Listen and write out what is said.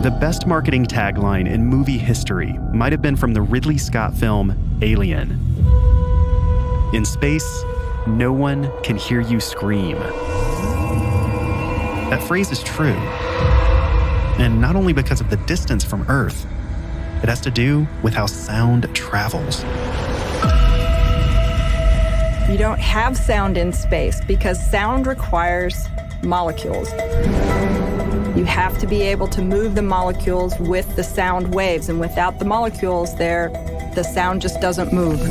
The best marketing tagline in movie history might have been from the Ridley Scott film Alien. In space, no one can hear you scream. That phrase is true. And not only because of the distance from Earth, it has to do with how sound travels. You don't have sound in space because sound requires molecules. You have to be able to move the molecules with the sound waves, and without the molecules there, the sound just doesn't move.